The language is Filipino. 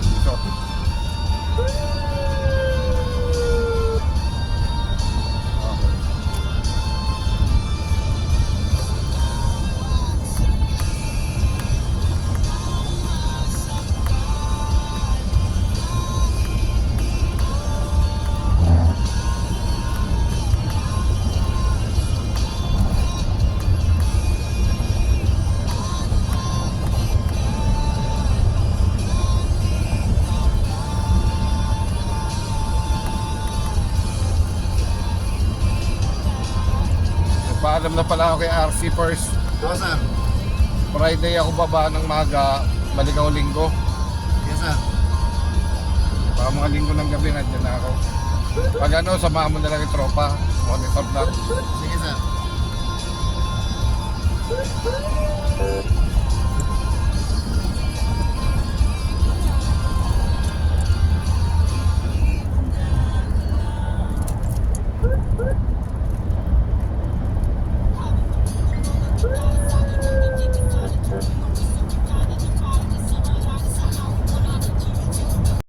dito. Paalam na pala ako kay RC first. Oo, sir. Friday ako baba ng maga, baligaw linggo. Yes, sir. Baka mga linggo ng gabi nandiyan na ako. Pag ano, samahan mo na lang yung tropa. Monitor na. Sige, sir.